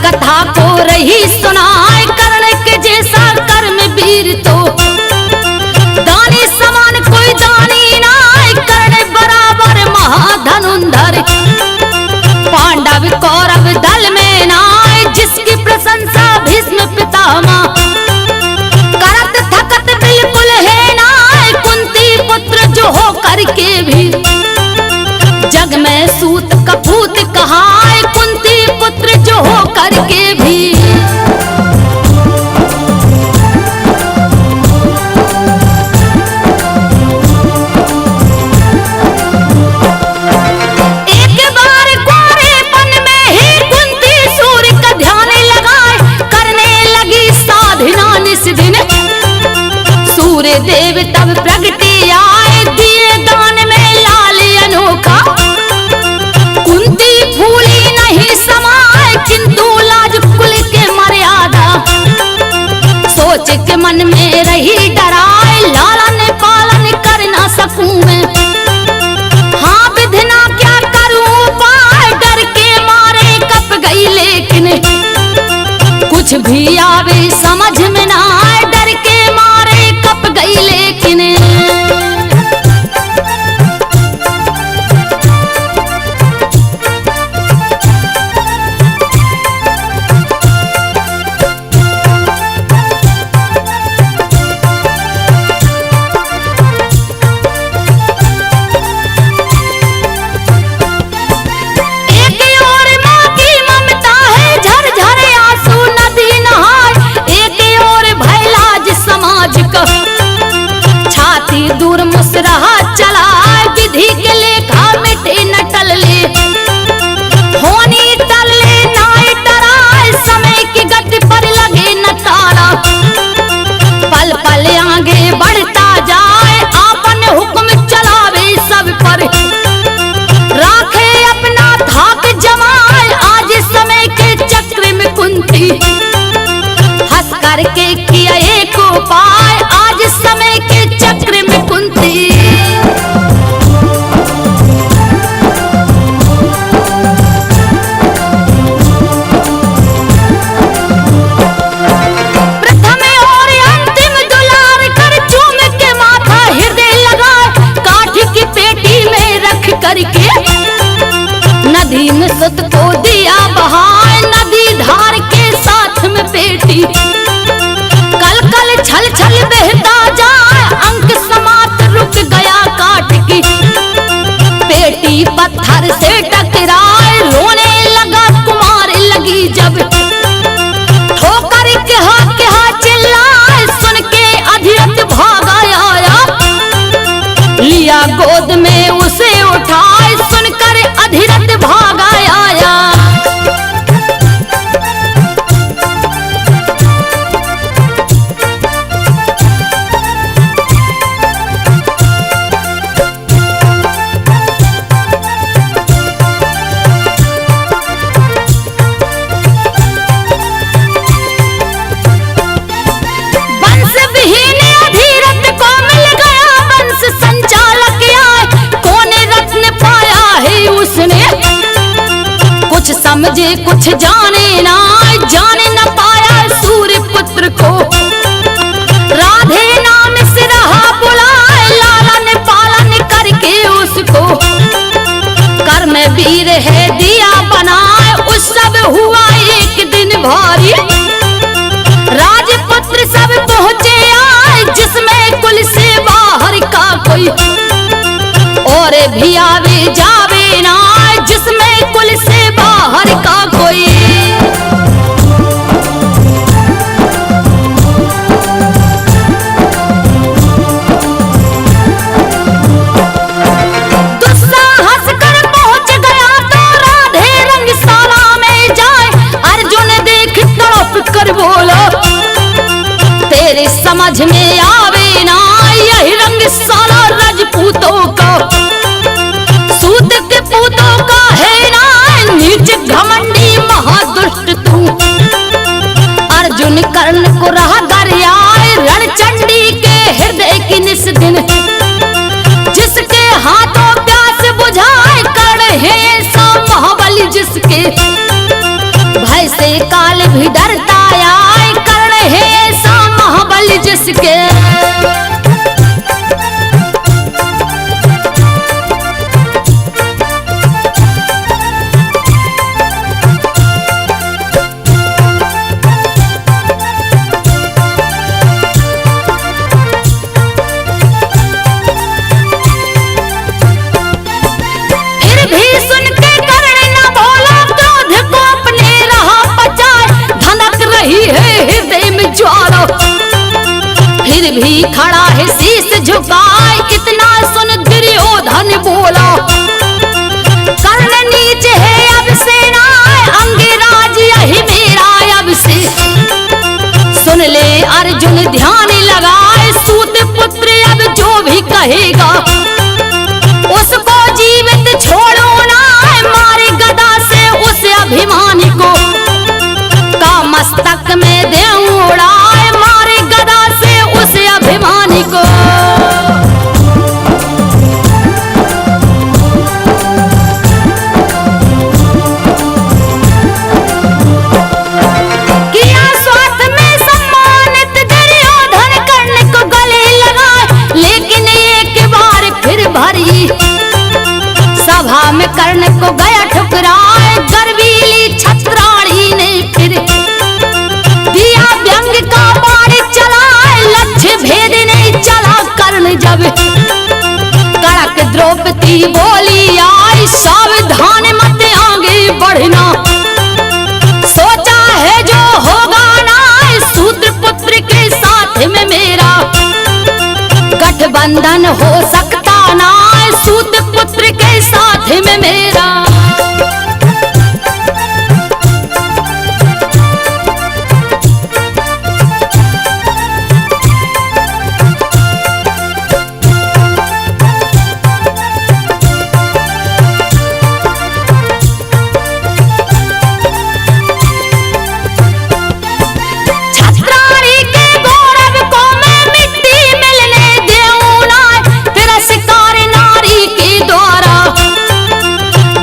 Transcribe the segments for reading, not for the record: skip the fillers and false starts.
कथा को रही सुनाए, कर्ण के जैसा कर्म वीर तो दानी समान कोई दानी नाय, कर्ण बराबर महाधनुंधर पांडव कौरव दल में नाय, जिसकी प्रशंसा भीष्म पितामह करत थकत बिल्कुल है नाय, कुंती पुत्र जो हो करके भी जग में सूत कपूत कहाए, कुंती पुत्र जो हो करके भी एक बार गोरेपन में ही कुंती सूर्य का ध्यान लगाए, करने लगी साधना निस दिन। सूर्य देव तब प्रगति आए, दिए दान में लाल अनोखा, कुंती फूली नहीं समाए, किंतु लाज कुल के मर्यादा सोच के मन में रही डराए, लालन पालन कर ना सकूं मैं, हाँ विधना क्या करूं पाए, डर के मारे कप गई लेकिन कुछ भी आवे समझ में ना आए, डर के मारे कप गई लेकिन छाती दूर मुसरहा चलाए, विधि के लेखा मिटे न टलले, होनी टलले नाय डराए, समय की गति पर लगे न ताला, पल पल आगे बढ़ता जाए, आपन हुक्म चलावे सब पर, राखे अपना धाक जमाए, आज समय के चक्र में कुंती हंस करके किया एक उपाय, आज समय के चक्र में कुंती प्रथम और अंतिम दुलार कर चूम के माथा हृदय लगा, काठी की पेटी में रख करके नदी में सुत को दिया बहाए, नदी धार के साथ में पेटी कल कल छल छल बहता जाए, अंक समात रुक गया काट की पेटी पत्थर से टकराए, रोने लगा कुमार लगी जब ठोकर कहा चिल्लाए, सुन के अधिरथ भागा आया, लिया गोद में उसे उठाए, सुनकर अधिरथ भागा आया। कुछ समझे कुछ जाने ना, जाने न पाया सूर्य पुत्र को, राधे नाम से रहा बुलाए, लालन पालन करके उसको, कर्म वीर है दिया बनाए, उस सब हुआ एक भारी। राजपुत्र सब पहुंचे आए, जिसमें कुल से बाहर का कोई और भी आवे जावे ना, जिसमें कुल से बाहर का कोई। दुस्साहस कर पहुंच गया तो राधे रंगशाला में जाए, अर्जुन देख तड़प कर बोला, तेरे समझ में आवे ना यही रंगशाला राजपूतों का, सूत के पूतों का है ना, नीच घमंडी महादुष्ट तू। अर्जुन कर्ण को रहा दरियाए, रणचंडी के हृदय की निस दिन, जिसके हाथों प्यास बुझाए, कर्ण है ऐसा महाबली जिसके भय से काल भी डरता आए, कर्ण है ऐसा महाबली जिसके। फिर भी खड़ा है शीश झुकाए, इतना सुन दुर्योधन बोला, कर्ण नीच है अब सेना, अंगराज यही मेरा अब से। सुन ले अर्जुन ध्यान लगाए, सूत पुत्र अब जो भी कहेगा, उसको जीवित छोड़ो ना, मारे गदा से उस अभिमानी को, का मस्तक में दे उड़ाए, मारे गदा से उस अभिमानी को। किया स्वार्थ में सम्मानित दुर्योधन, कर्ण को गले लगाए, लेकिन एक बार फिर भरी सभा में कर्ण को गया ठुकराए, गर्वीली छत्राणी ने फिर दिया व्यंग का बाण चलाए, लक्ष्य भेद नहीं चला कर्ण जब, कड़क द्रौपदी बोली आई, सावधान मत आगे बढ़ना, सोचा है जो होगा ना, सूत्र पुत्र के साथ में मेरा गठबंधन हो सकता ना, सूत पुत्र के साथ में मेरा।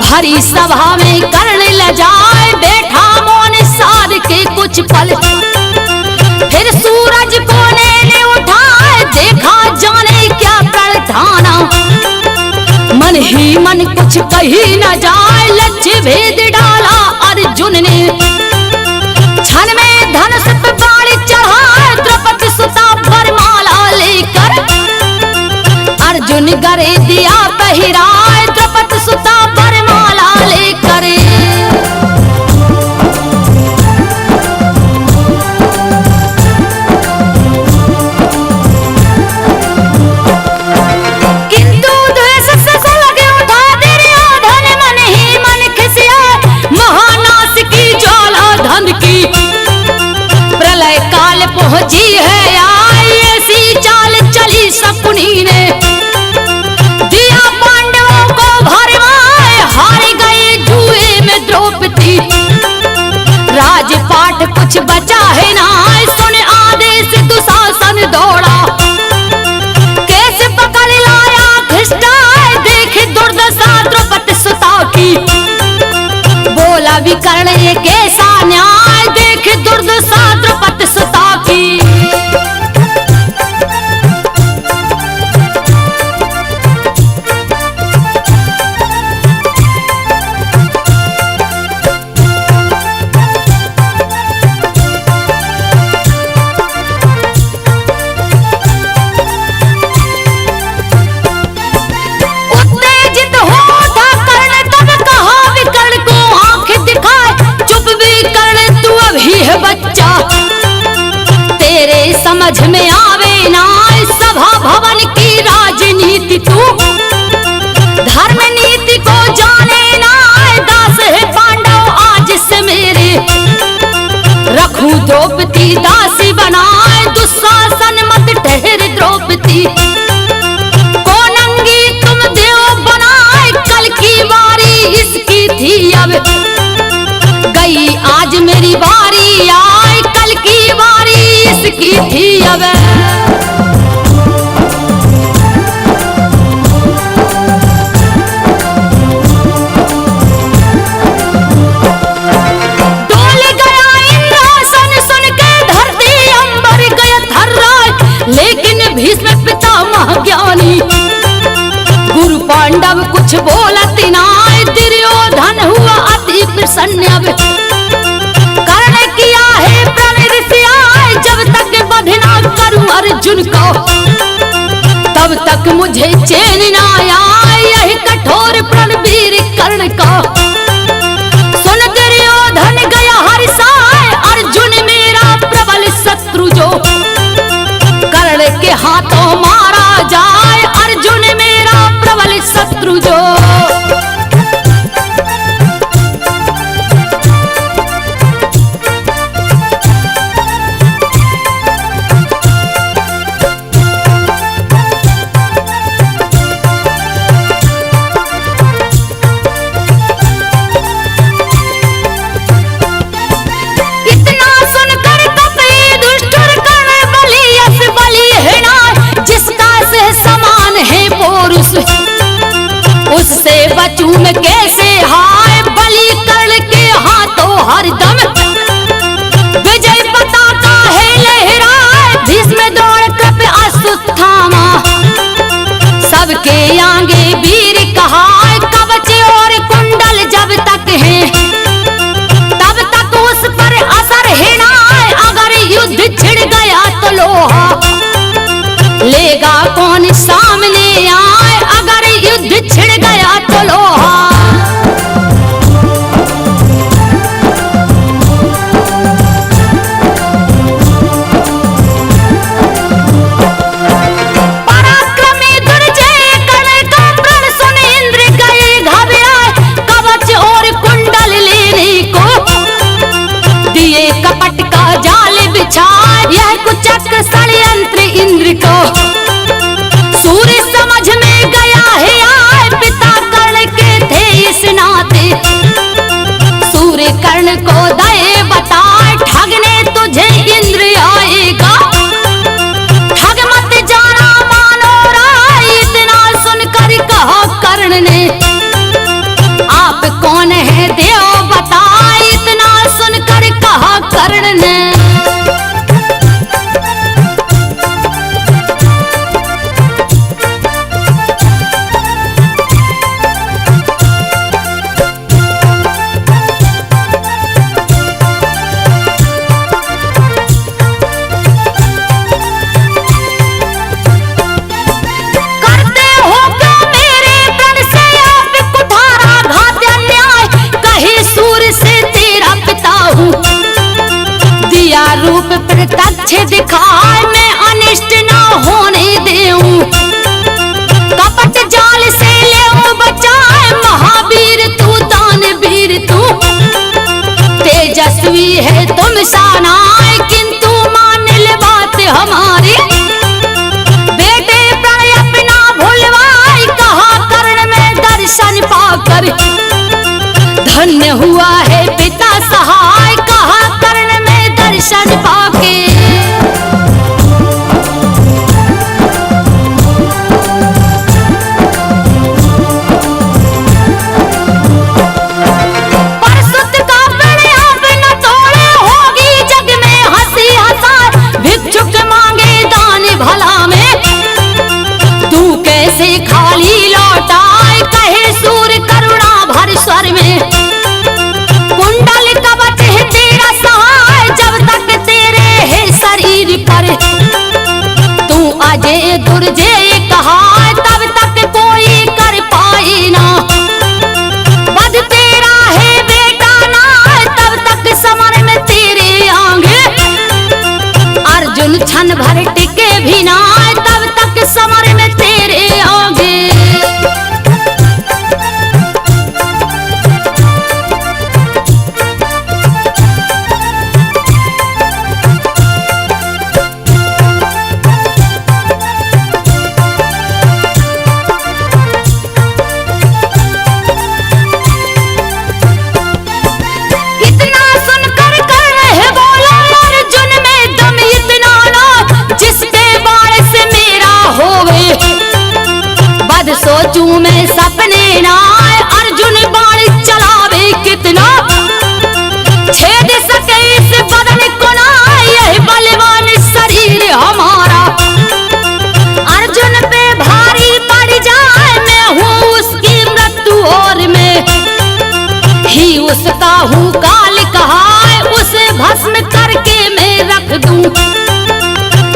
हरी सभा में कर्ण ल जाए, बैठा मौन साध के कुछ पल, फिर सूरज को ने उठाए, देखा जाने क्या प्रण ठाना, मन ही मन कुछ कही न जाए, लक्ष्य भेद डाला अर्जुन ने, क्षण में धनुष पे बाण चढ़ाए, द्रौपदी सुता वरमाला लेकर, अर्जुन गरे दिया पहराए, द्रौपदी सुता वरमाला लेकर। किंतु द्वेष से सुलग उठा दुर्योधन, मन ही मन खिसिया, महानाश की ज्वाला धन की, प्रलय काल पहुंची है आई, ऐसी चाल चली शकुनी ने, दिया पांडवों को भरमाए, हार गए जुए में द्रौपदी, राजपाट कुछ बचा है ना, सुन आदेश दुशासन दौड़ा, कैसे पकड़ लाया घिष्टा, देख दुर्दशा द्रौपदी सुता की, बोला विकर्ण ये कैसा न्याय, देख दुर्दशा द्रौपदी सुता की। समझ में आवे ना सभा भवन की राजनीति तू, धर्म नीति को जाने ना दास है पांडव आज से मेरे, रखूं द्रौपदी दासी बनाए दुशासन मत ठहर द्रौपदी, कोनंगी तुम देव बनाए कल की बारी इसकी थी अब, गई आज मेरी बारी आए कल की बारी इसकी थी अब। डोल गया इंद्रासन सुन के धरती अंबर गया थर्राए, लेकिन भीष्म पितामह ज्ञानी गुरु पांडव कुछ बोलत नाय, दुर्योधन हुआ अति प्रसन्न अब, कर्ण किया है प्रण ऋषि आए, जब तक वध ना करूं अर्जुन को तब तक मुझे चैन ना आए, यही कठोर प्रण वीर कर्ण का, सुन दुर्योधन गया हर्षाए, अर्जुन मेरा प्रबल शत्रु जो, कर्ण के हाथों मारा जाए, अर्जुन मेरा प्रबल शत्रु जो। इतना सुनकर कपी दुष्टुर कर्ण बलि यस बलि है ना, जिसका से समान है पौरुष, उससे बचूं मैं कैसे हाय, बलि कर्ण के हाथों हरदम विजय पताका है लहराए, भीष्म दौड़ कृप अश्वत्थामा, सबके आगे वीर कहाय, कवच और कुंडल जब तक है तब तक उस पर असर है ना, अगर युद्ध छिड़ गया तो लोहा लेगा कौन सामने आए, अगर युद्ध छिड़ गया तो लोहा। पराक्रमी दुर्जय कर्ण का प्रण सुन इंद्र गए घबराए, कवच और कुंडल लेने को दिए कपट का जाल बिछाए, यह कुचक्र षड्यंत्र इंद्र को सूर्य समझ में गया है आए, पिता कर्ण के थे इस नाते, सूर्य कर्ण को दए बताए, ठगने तुझे इंद्र आएगा, ठग मत जाना मानो राय, इतना सुनकर कहा कर्ण ने, आप कौन है देव बताए, इतना सुनकर कहा कर्ण ने। करते हो क्यों मेरे प्रण से आप कुठारा घात अन्याय, कहे सूर्य से तेरा पिता हूँ, दिया रूप प्रत्यक्ष दिखाए, मैं अनिष्ट ना होने देऊं, कपट जाल से ले बचाए, महावीर तू दानवीर तू, तेजस्वी है तुम शानाए, किंतु मान ले बात हमारी, बेटे प्रण अपना भूलवाए, कहा कर्ण में दर्शन पाकर धन्य हुआ है पिता सहाय, कहा कर्ण में दर्शन पाके। परसुत का प्रण आप न तोड़े, होगी जग में हंसी हंसाए, भिक्षुक मांगे दान भला में, तू कैसे खाली लौटाए, कहे सूर्य करुणा भर स्वर में, कुंडल कवच है तेरा सहाय, जब तक तेरे है शरीर पर, तू अजय दुर्जय कहा, तब तक कोई कर पाए ना, वध तेरा है बेटा ना, तब तक समर में तेरे आगे अर्जुन अर्जुन क्षण भर टिके भी ना, तब तक समर में तेरे आगे। सोचूं मैं सपने ना, अर्जुन बाण चलावे कितना, छेद सके इस बदन को ना, यह बलवान शरीर हमारा। अर्जुन पे भारी पड़ जाए, मैं हूँ उसकी मृत्यु और मैं ही उसका हूँ काल कहा, उसे भस्म करके मैं रख दूं।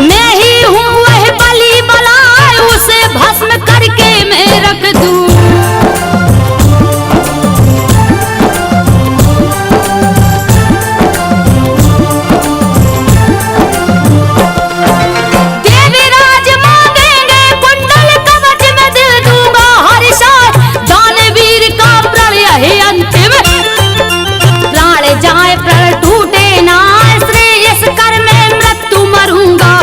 मैं ही हूँ वह बलि बलाय, उसे भस्म करके मैं रख दूं। देवराज मांगेंगे कुंडल कवच में दे दूंगा हर साल, दानवीर का प्रण यही अंतिम, प्राण जाए प्रण टूटे ना, श्रेयस कर मैं मृत्यु मरूंगा।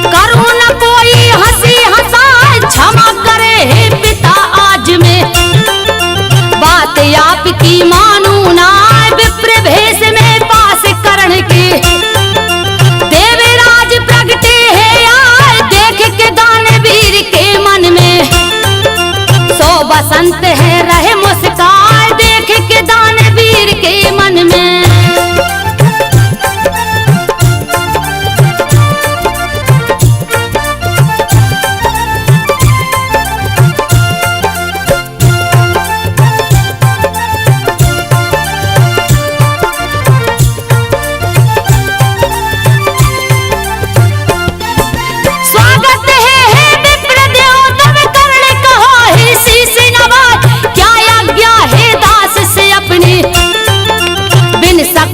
करूं न कोई हंसी हंसाए, क्षमा करे हे पिता आज मैं, बात आपकी मानू ना, विप्र भेष में पास करण के। देवराज प्रगटे है आए, देख के दानवीर के मन में, सो बसंत है रहे मुस्काए, देख के दानवीर के मन में।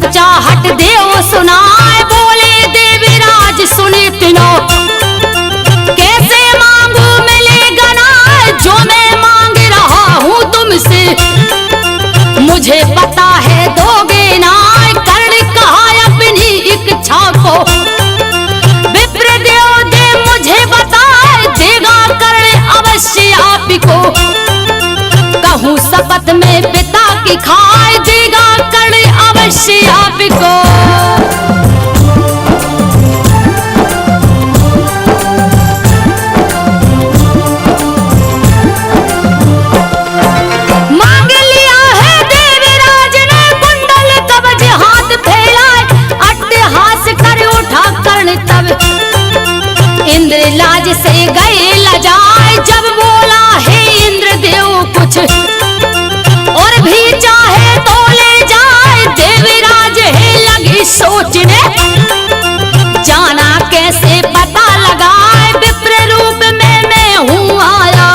चाहट देव सुनाए, बोले देवराज सुने तीनों, कैसे मांगू मिलेगा ना, जो मैं मांग रहा हूँ तुमसे, मुझे पता है दोगे ना, कर्ण कहा अपनी इच्छा को। विप्रदेव दे मुझे बताए, देगा कर्ण अवश्य आपको, कहूँ शपथ में पिता की खाए, देगा कर्ण अवश्य आपको। मांग लिया है देवराज ने कुंडल कवच, हाथ फैलाए अट्टहास कर उठा कर्ण तब, इंद्र लाज से गए लजाए, जब बोला हे इंद्रदेव कुछ और भी चाहे तो ले जाए। देवराज है लगी सोचने, जाना कैसे पता लगाए, विप्र रूप में मैं हूँ आया,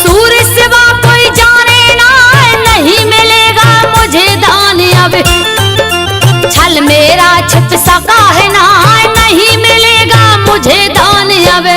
सूर्य सिवा कोई जाने ना, नहीं मिलेगा मुझे दान अब, छल मेरा छिप सका है ना, नहीं मिलेगा मुझे दान अब।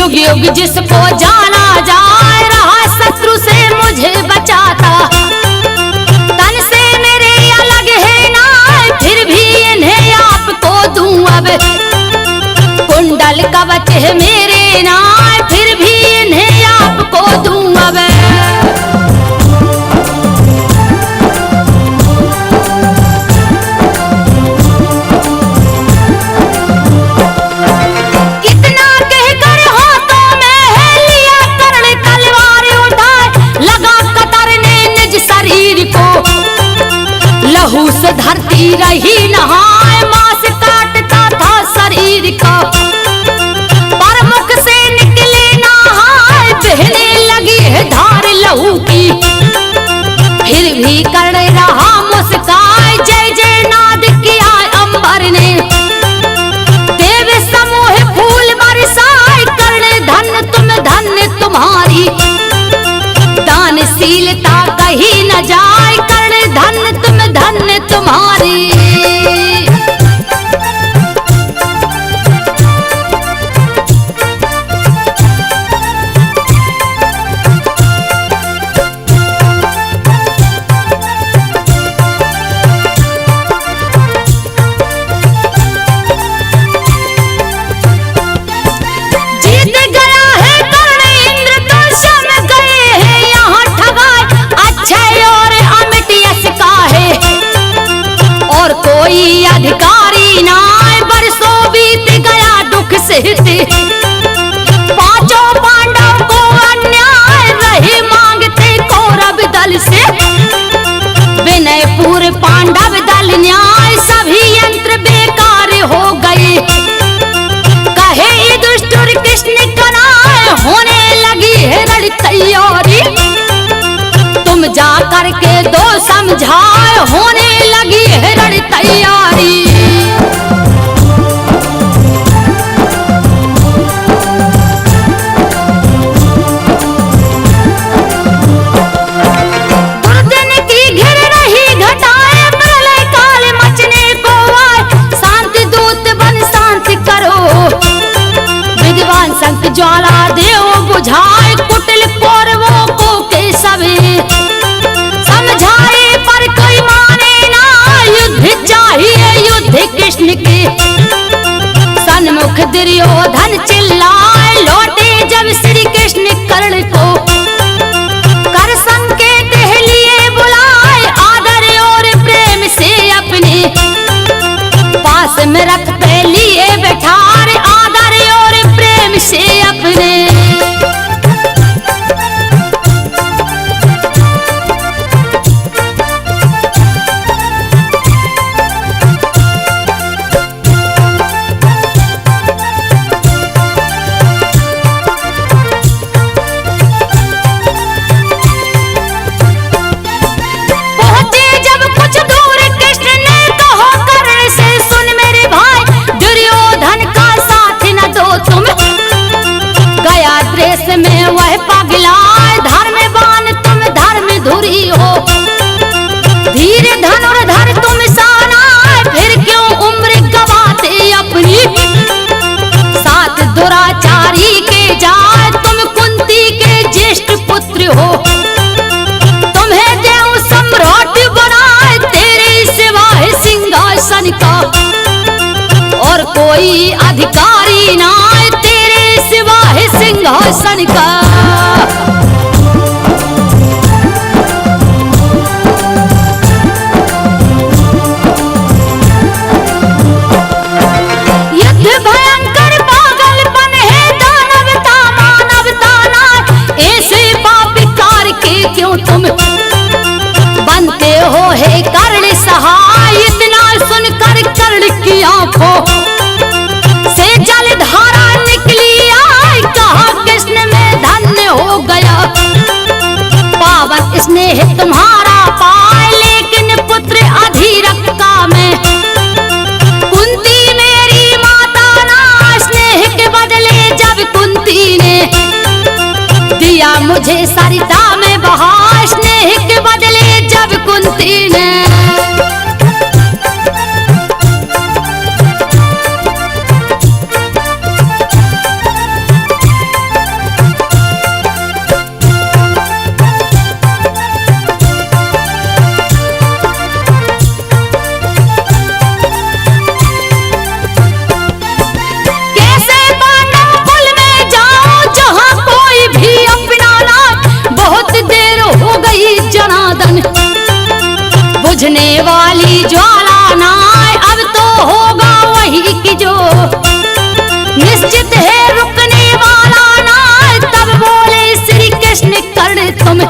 युग जिसको जाना जाए, रहा शत्रु से मुझे बचाता, तन से मेरे अलग है ना, फिर भी इन्हें आपको दूं अब, कुंडल कवच है मेरे ना, फिर भी इन्हें आपको दूं अब। इतना तुम्हारी। कोई अधिकारी ना बरसों बीत गया दुख सहते, पांचों पांडव को अन्याय रहे मांगते कौरव दल से। विनयपुर पांडव दल न्याय सभी यंत्र बेकार हो गए, कहे युधिष्ठिर कृष्ण कनाए होने लगी है रण तैयारी। तुम जा करके दो समझाए होने लगी है रण तैयारी। दुर्दिन की घिर रही घटाएं प्रलय काल मचने को आए, शांति दूत बन शांति करो। विद्वान संत ज्वाला देव बुझाए कुटिल कौरवों को के सवे। समझाए पर कोई माने ना युद्ध चाहिए युद्ध कृष्ण के। सन्मुख दुर्योधन चिल्लाए लौटे जब श्री कृष्ण कर्ण को। कर संकेत लिए बुलाए आदर और प्रेम से अपने, पास में रख पे लिए बैठाए आदर और प्रेम से अपने। में वह पगलाए धर्मवान तुम धर्म धुरी हो। धीरे धनुर्धर तुम साना फिर क्यों उम्र गवाते अपनी। साथ दुराचारी के जाए तुम कुंती के ज्येष्ठ पुत्र हो। तुम्हें देव सम्राट बनाए तेरे सिवा है सिंहासन का, और कोई अधिकारी ना तेरे सिवा है सिंहासन का। युद्ध भयंकर पागलपन है दानवता मानवता ना, ऐसे पाप कार के क्यों तुम बनते हो हे कर्ण सहाय। इतना सुनकर कर्ण की आंखों से जल धारा निकली आए, कहा कृष्ण में धन्य हो गया। पावन स्नेह तुम्हारा पाए लेकिन पुत्र अधीरक का मैं। कुंती मेरी माता ना स्नेह के बदले जब कुंती ने दिया मुझे सरिता में बहा। स्नेह के बदले जब कुंती ने बुझने वाली ज्वाला ना अब तो होगा वही की जो निश्चित है रुकने वाला ना। तब बोले श्री कृष्ण कर्ण तुम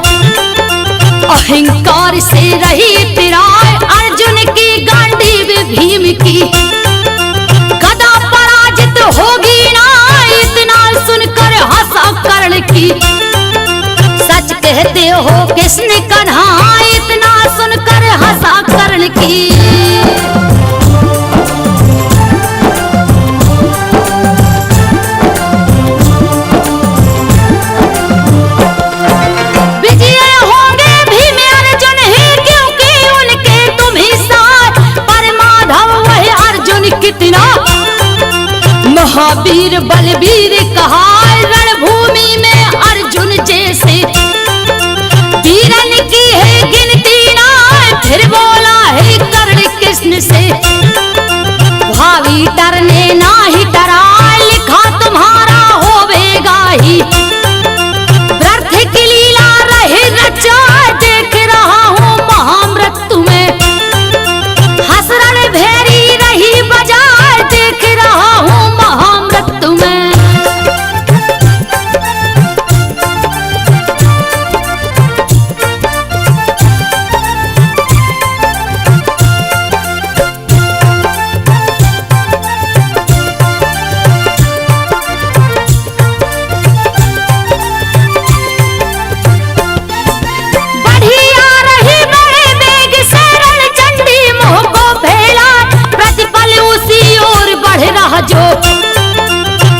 अहंकार से रही तिराए। अर्जुन की गांडीव भीम की गदा पराजित होगी ना, इतना सुनकर हंसा कर्ण की। सच कहते हो कृष्ण कन्हा, इतना सुनकर हंसा कर्ण की। विजय होंगे भीम अर्जुन ही, क्योंकि महावीर बलवीर कहा रणभूमि में अर्जुन जैसे, वीरन की है गिनती ना, फिर बोला है कर्ण कृष्ण से। भावी डरने ना ही डरा, लिखा तुम्हारा होवेगा ही, व्यर्थ की लीला रहे रचा, देख रहा हूँ महामृत्यु में। हसरण भेरी रही बजाय, देख रहा हूँ महामृत्यु में। जो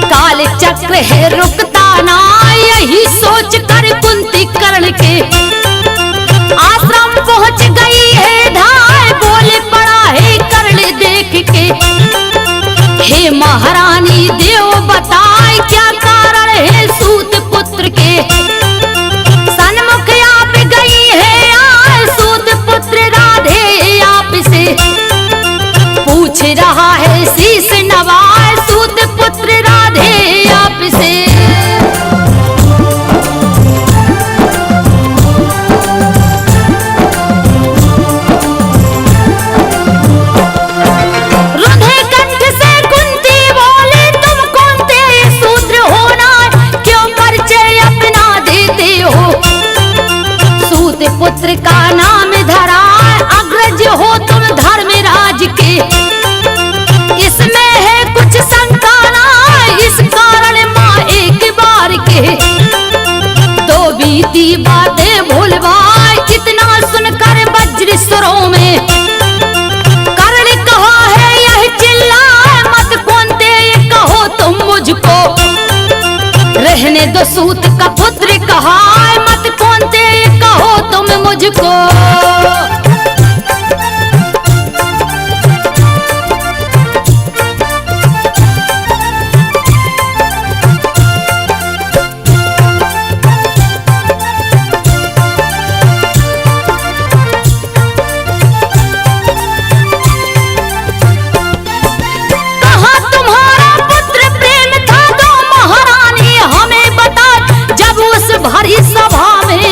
काल चक्र है रुकता ना, यही सोच कर कुंती कर्ण के आश्रम पहुंच गई है ढाई, बोले पड़ा है कर्ण देख के। हे महारानी देव बताए क्या कारण है सूत पुत्र के, सन्मुख आप गई है आए सूत पुत्र राधे आप से। पूछ रहा है शीश नवाए सूत पुत्र राधे आप से। रुधे कंठ से कुंती बोले तुम कौन थे शूद्र होना, क्यों परिचय अपना देते हो। सूत पुत्र का नाम धरा, अग्रज हो तुम धर्मराज के। इसमें है कुछ शंका ना, इस कारण माँ एक बार के दो बीती बातें भूलवाए, इतना सुनकर वज्र स्वरों में कर्ण कहा है यह चिल्लाए, मत कौनते कहो तुम मुझको। रहने दो सूत का पुत्र कहा, मत कौनते कहो तुम मुझको।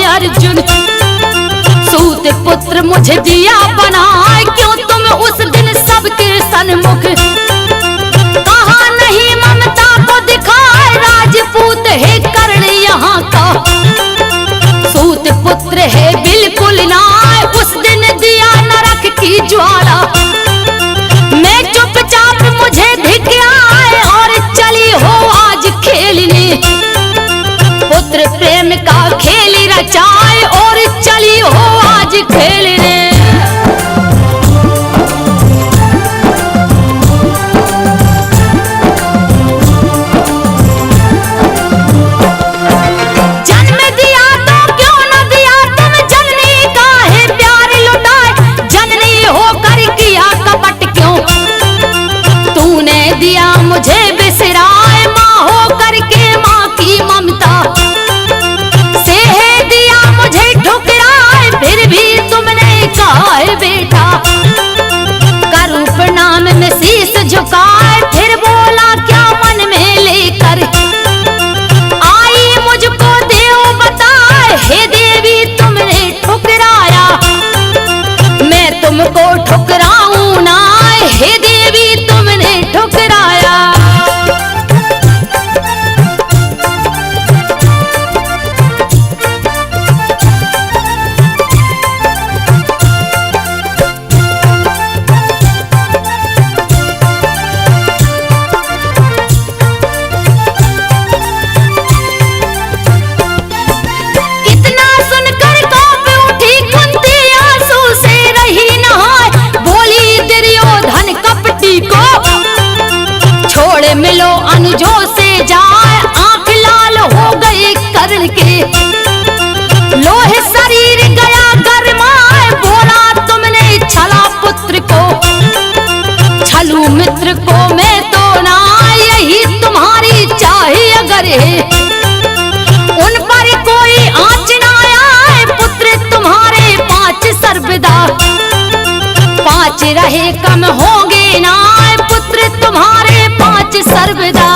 अर्जुन सूत पुत्र मुझे दिया बनाए, क्यों तुम उस दिन सबके सन्मुख कहा नहीं ममता को दिखाए, राजपूत है कर्ण यहाँ का। सूत पुत्र है बिल्कुल ना, उस दिन दिया नरक की ज्वाला। मैं चुपचाप मुझे धिक आए और चली हो आज खेलने, पुत्र प्रेम का खेल रचाए और चली हो आज खेलने। जन्म दिया तो क्यों न दिया तुम जननी का है प्यार लुटाए, जननी होकर किया कपट क्यों तूने दिया मुझे बिसराए, माँ होकर के माँ की ममता फिर भी तुमने कहा है बेटा। करूं प्रणाम में शीश झुकाए, फिर बोला क्या मन में लेकर आई मुझको देव बताए। हे देवी तुमने ठुकराया, मैं तुमको ठुकराऊं ना, हे देवी तुमने ठुकराया। मिलो अनुजों से जाए, आंख लाल हो गई कर्ण के, लोहे शरीर गया गरमाए, बोला तुमने छला पुत्र को, छलू मित्र को मैं तो ना, यही सर्वदा। 5 रहे कम होंगे ना पुत्र तुम्हारे 5 सर्वदा।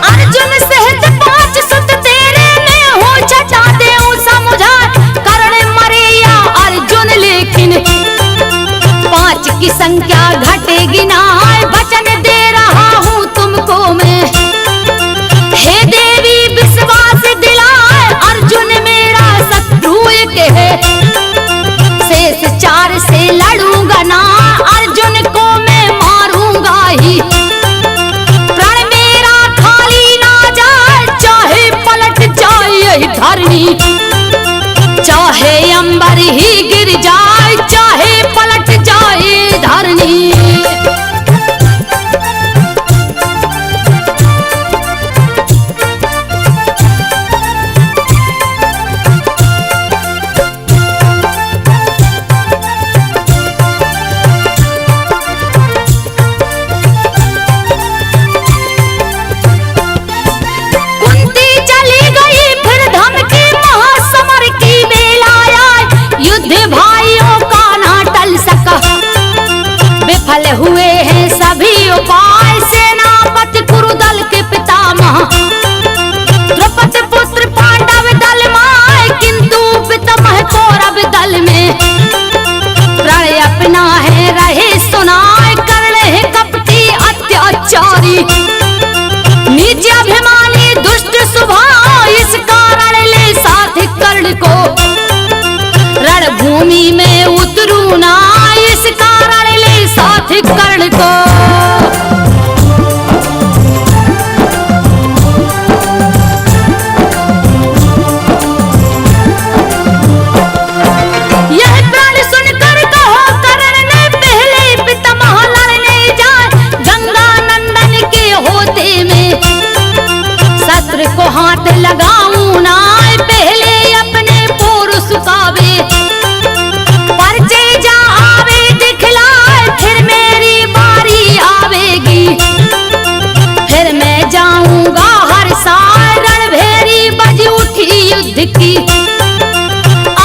अर्जुन सहित 5 सुत तेरे में हो छठा देऊं समझाए। कर्ण मरे या अर्जुन लेकिन 5 की संख्या घटेगी ना। वचन दे रहा हूँ तुमको मैं, हे देवी विश्वास दिलाए। अर्जुन मेरा शत्रु एक है, शेष 4 से लड़ूंगा ना। अर्जुन को मैं मारूंगा ही, प्राण मेरा खाली ना जाए। चाहे पलट जाए यही धरनी, चाहे अंबर ही गिर जाए। चाहे पलट जाए धरनी। कुंती चली गई फिर धमकी महासमर की बेला आए। युद्ध भाइयों का ना टल सका, विफल हुए हैं सभी उपाय। सेनापति कुरुदल के पितामह, द्रौपदी पुत्र पांडव दल माए। किंतु पितामह कौरव दल में, प्रण अपना है रहे सुनाए। कर्ण है कपटी अत्याचारी, नीच अभिमानी दुष्ट स्वभाव। इस कारण ले साथ कर्ण को, रणभूमि में उतरू ना। इस कारण ले साथ कर्ण को। यह प्राण सुनकर कहो कर्ण ने पहले पितामह लड़ने जाए। गंगा नंदन के होते में शस्त्र को हाथ लगाऊं ना। पहले अपने पुरुष कावे, परचे जा आवे दिखलाए। फिर मेरी बारी आवेगी, फिर मैं जाऊंगा हर साल। रणभेरी बज उठी युद्ध की,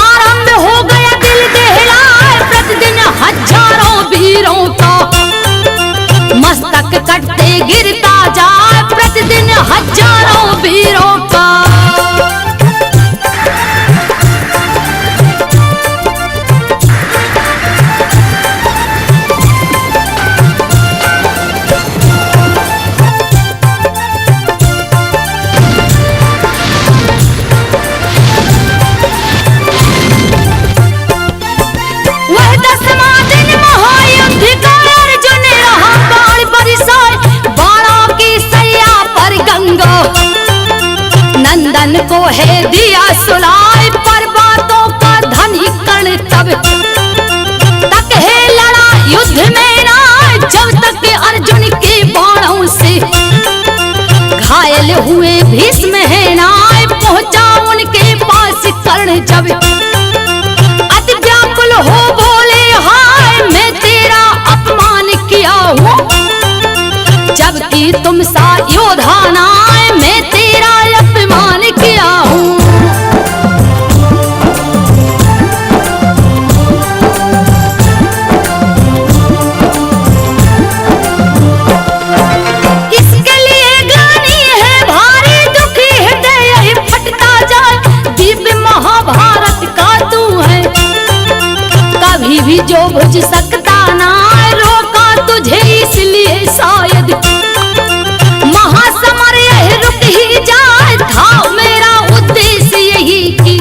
आरंभ हो गया दिल दहलाए। प्रतिदिन हजारों वीरों का मस्तक कटते गिरता जाए। प्रतिदिन हजारों वीरों का। वह 10वां दिन महायुद्ध का अर्जुन रहा बाण बरसाए। बाणों की सैया पर गंगा नंदन को है दिया सुलाए। पर्वतों का धनी कर्ण तब तक है लड़ा युद्ध में ना। जब तक अर्जुन के बाणों से घायल हुए भीष्म है ना। पहुंचा उनके पास कर्ण जब अति व्याकुल हो बोले, हाय मैं तेरा अपमान किया हूँ। जबकि तुम सा योद्धा ना, मैं तेरा अपमान किया हूँ। इसके लिए ग्लानि है भारी, दुखी हृदय यही फटता जाए। दिव्य महाभारत का तू है, कभी भी जो बुझ सकता ना। रोका तुझे इसलिए शायद, महासमर यह रुक ही जाए। था मेरा उद्देश्य यही कि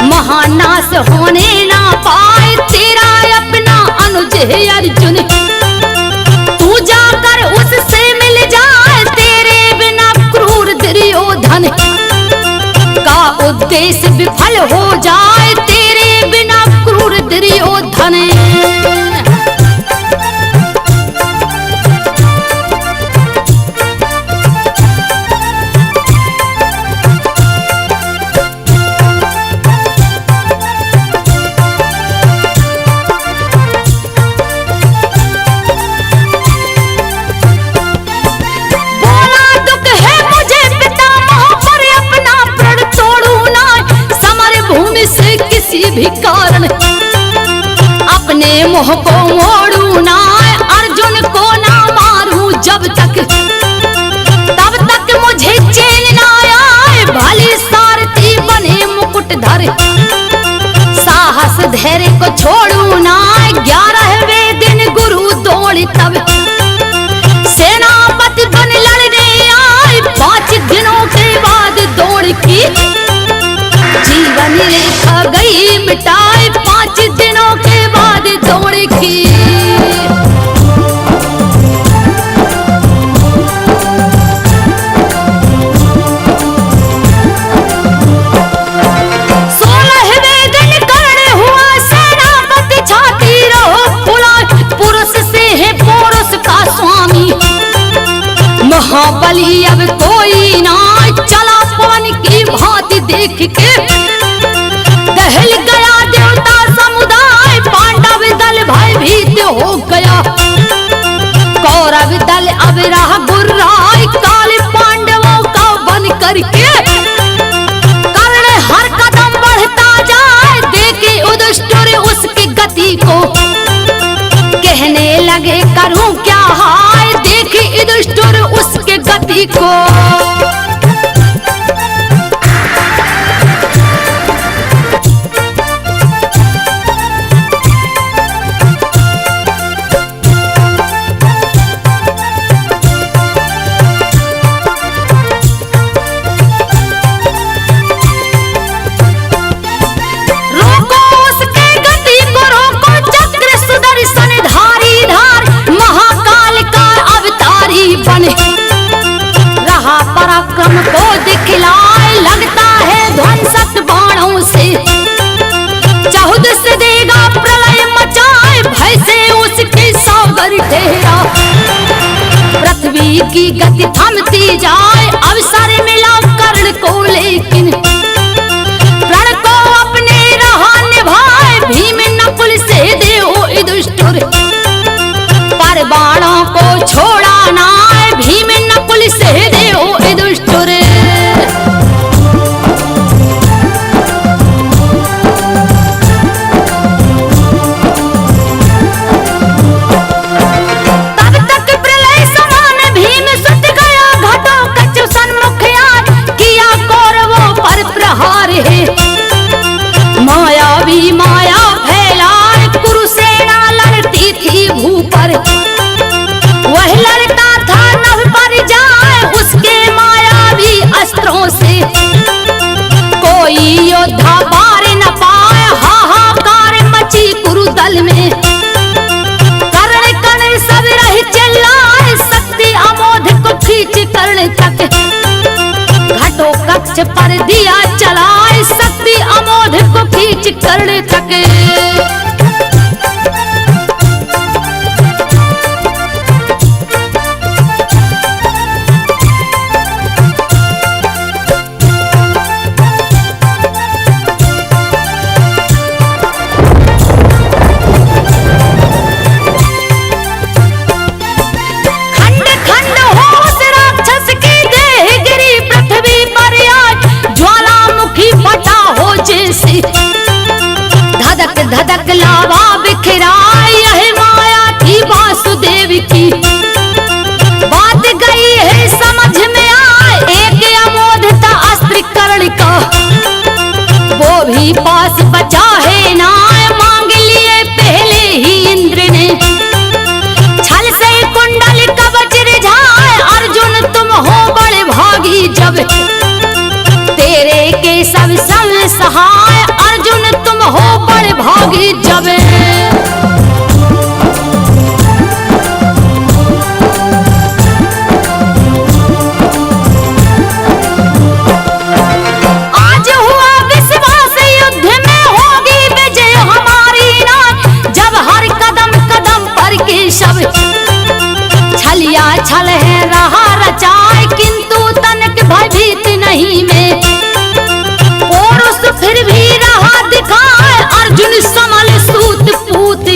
महानाश होने ना पाए। तेरा अपना अनुज है अर्जुन, तू जाकर उससे मिल जाए। तेरे बिना क्रूर दुर्योधन का उद्देश्य विफल हो जाए। तेरे बिना क्रूर दुर्योधन। भी कारण। अपने मुंह को मोड़ू ना, अर्जुन को ना मारू जब तक, तब तक मुझे चैन ना आए। भली सारथी बने मुकुटधर, साहस धैर्य को छोड़ू ना। 11वें दिन गुरु दौड़ी तब, सेनापति बन लड़ने आए। 5 दिनों के बाद दौड़ की जीवन रेखा गई मिटाए। 5 दिनों के बाद दौड़ की। महाबली अब कोई ना चला, पवन की भांति देख के दहल गया देवता समुदाय। पांडव दल भयभीत हो गया, कौरव दल अब रहा गुर्राए। काले पांडवों का बन करके कर्ण हर कदम बढ़ता जाए। देखे युधिष्ठिर उसकी गति को, कहने लगे करूं क्या हाय। देखे युधिष्ठिर उसके गति को, रोको उसके गति को, रोको चक्र सुदर्शन धारी धार। महाकाल का अवतारी बने रहा पराक्रम को दिखलाए। लगता है ध्वंसक बाणों से, 14 से देगा प्रलय मचाए। भय से उसके सागर ठहरा, पृथ्वी की गति थमती जाए। अवसर मिला कर्ण को लेकिन प्रण को अपने रहा निभाए। भीम नकुल सहदेव युधिष्ठिर पर बाणों को छोड़ा ना। भीम नकुल सहदेव युधिष्ठिर तब तक प्रलय समान भीम सुत गया। घटोत्कच सन्मुख आए, किया कौरवों पर प्रहार है। मायावी माया फैलाए, कुरुसेना लड़ती थी भू पर। वह लड़ता था नभ पर जाए, उसके मायावी अस्त्रों से कोई योद्धा पार न पाए। हाहाकार मची कुरुदल में, कर्ण कर्ण सब रह चिल्लाए। शक्ति अमोघ को खींच कर्ण तक, घटोत्कच पर दिया चलाए। शक्ति अमोघ को खींच कर्ण तक। धधक धधक लावा बिखराए, यह माया थी वासुदेव की। बात गई है समझ में आए, एक अमोघ था अस्त्र कर्ण का। वो भी पास बचा है ना, मांग लिए पहले ही इंद्र ने। छल से कुंडल कवच रिझाए, अर्जुन तुम हो बड़े भागी जब तेरे के सब संग सहाय। अर्जुन तुम हो बड़े भागी जब। आज हुआ विश्वास, युद्ध में होगी विजय हमारी ना। जब हर कदम कदम पर के शब छलिया छल है रहा रचाए। किंतु तनक भयभीत नहीं में, पुरुष फिर भी रहा दिखाए। अर्जुन समल सूत पूत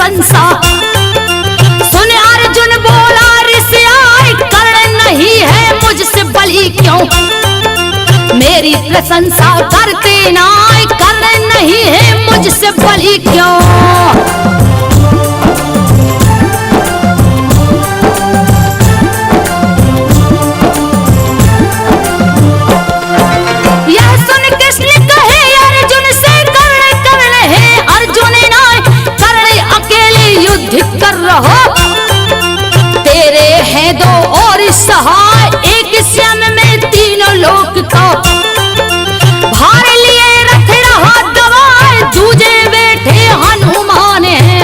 प्रशंसा। सुन अर्जुन बोला ऋषियाय, कर्ण नहीं है मुझसे बलि क्यों, मेरी प्रशंसा करते नाय, कर्ण नहीं है मुझसे बलि क्यों। कर रहो तेरे हैं दो और सहाय, एक श्याम में तीनों लोक का, भार लिए रख रहा दवाए, दूजे बैठे हनुमान है,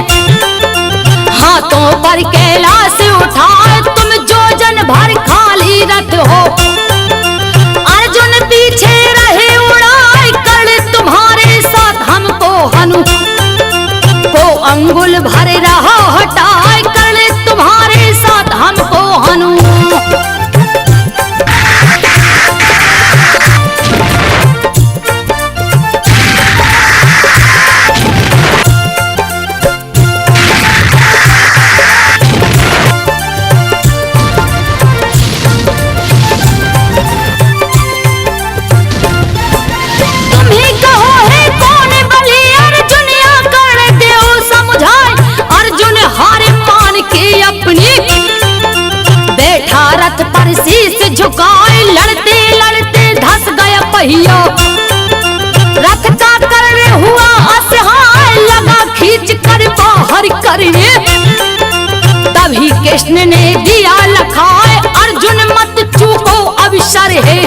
हाथों पर कैलाश उठाए, तुम जो जन भर खाली रथ हो, अर्जुन पीछे रहे उड़ाए, कर्ण तुम्हारे साथ हमको हनु को अंगुल भर रहा हटाए, कर्ण तुम्हारे साथ हमको हनु। तुम्ही कहो है कौन बलि, अर्जुन या कर्ण देओ समझाए, अर्जुन हारे मान के अपनी बैठा रथ पर शीश झुकाए, लड़ते लड़ते धस गया पहिया, रथ का कर्ण हुआ असहाय, लगा खींच कर बाहर करने, तभी कृष्ण ने दिया लखाए, अर्जुन मत चूको अवसर है,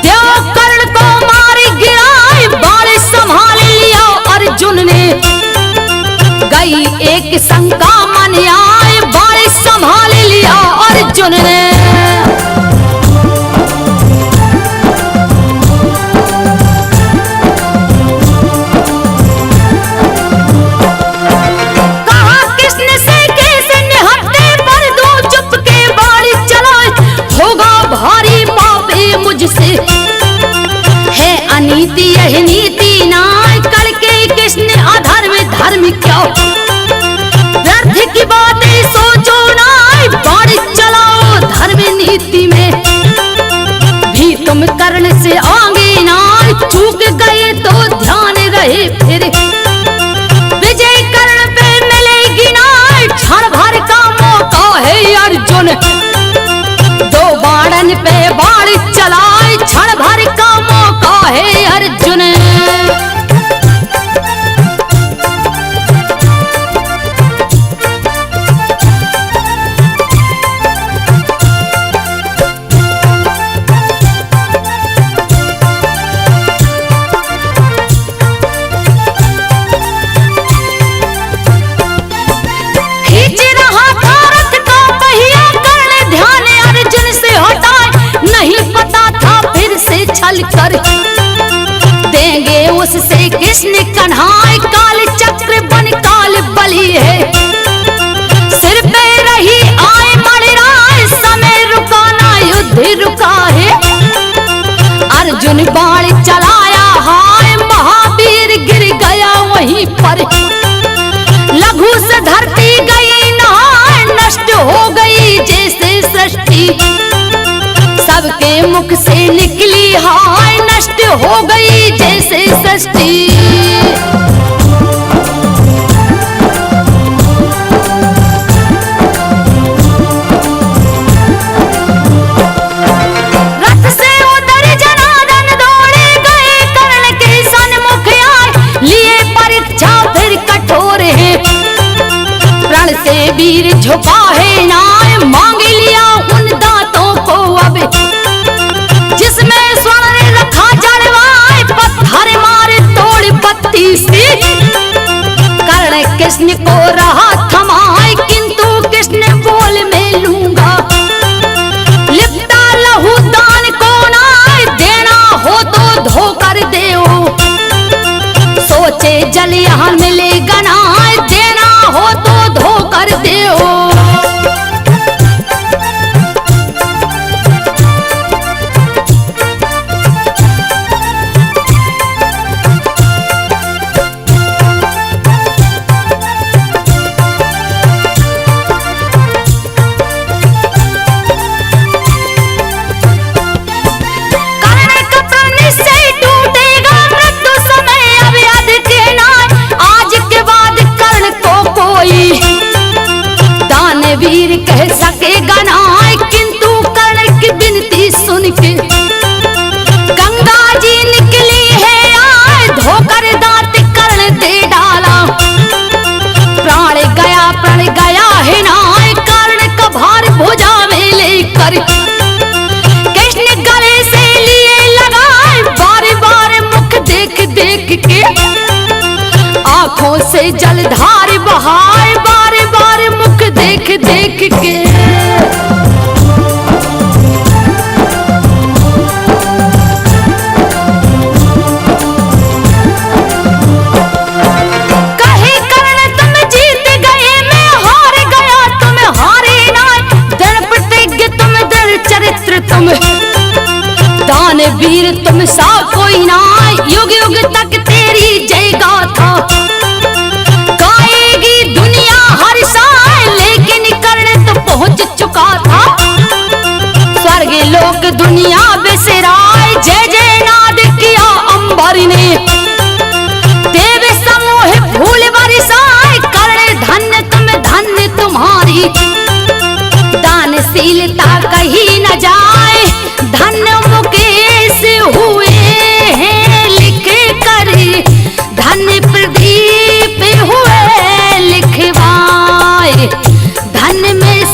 देव कर्ण को मारे गिराए, बाण संभाल लिया अर्जुन ने, गई एक शंका मन आए, बाण संभाल लिया अर्जुन ने। कहा कृष्ण से कैसे निहत्ते, पर दो चुप के बाण चलाए, होगा भारी पापे मुझसे, है अनीति यही नीति नाय, करके कृष्ण अधर्म धर्म क्यों, व्यर्थ की बातें सोचो नाय, बाण चलाओ धर्म नीति में, भी तुम कर्ण से आगे नाय, चूक गए तो ध्यान रहे फिर, विजय कर्ण पे मिलेगी नाय, क्षण भर का मौका है अर्जुन, दो बाणन पे बाण चलाए, क्षण भर का मौका है अर्जुन। खींच रहा था रथ का पहिया, कर्ण ध्यान अर्जुन से हटाए, नहीं पता था फिर से छल कर देंगे उससे कृष्ण कन्हाए, काल चक्र बन काल बलि है, सिर पे रही आए मणिराय, समय रुका ना युद्ध रुका है, अर्जुन बाण चलाया हाय, महावीर गिर गया वहीं पर, लघु से धरती गई नहाय, नष्ट हो गई जैसे सृष्टि, सबके मुख से निकली हाय, नष्ट हो गई जैसे सृष्टि। रथ से उतर जनार्दन दौड़े गए, कर्ण के सन्मुख आए, लिए परीक्षा फिर कठोर है, प्रण से वीर झुका है नाय, मांग लिया उन दांतों को अब, जिसमें स्वर्ण रखा जड़वाए, पत्थर मारे तोड़ पत्ती सी, कर्ण कृष्ण को रहा थमाए, किंतु कृष्ण बोल में लूंगा, लिपटा लहू दान को नाय, देना हो तो धोकर देओ, सोचे जल यहाँ मिलेगा नाय, देना हो तो धोकर देओ। वीर कह सकेगा ना, किंतु कर्ण की विनती सुन के गंगा जी निकली है आए, धोकर दांत कर्ण दे डाला। प्राण गया है ना, कर्ण का भार भुजा में लेकर कृष्ण गले से लिए लगाए। बार बार मुख देख देख के आंखों से जलधार बहाए, बार बार मुख देख देख के। कहे कर्ण तुम जीत गए, मैं हार गया, तुम हारे ना। दृढ़ प्रतिज्ञ तुम, दृढ़ चरित्र तुम, दानवीर तुम सा कोई ना। युग युग तक तेरी जय गाथा गाएगी दुनिया हर साल, लेकिन कर्ण तो पहुंच चुका था स्वर्ग लोक दुनिया बिसराए। जय जय नाद किया अंबर ने, देव समूह फूल बरसाए। कर्ण धन्य तुम, धन्य तुम्हारी दानशीलता कही न जाए। धन्य मुकेश हुए हैं लिख कर, धन्य प्रदीप हुए लिखवाए। धन्य में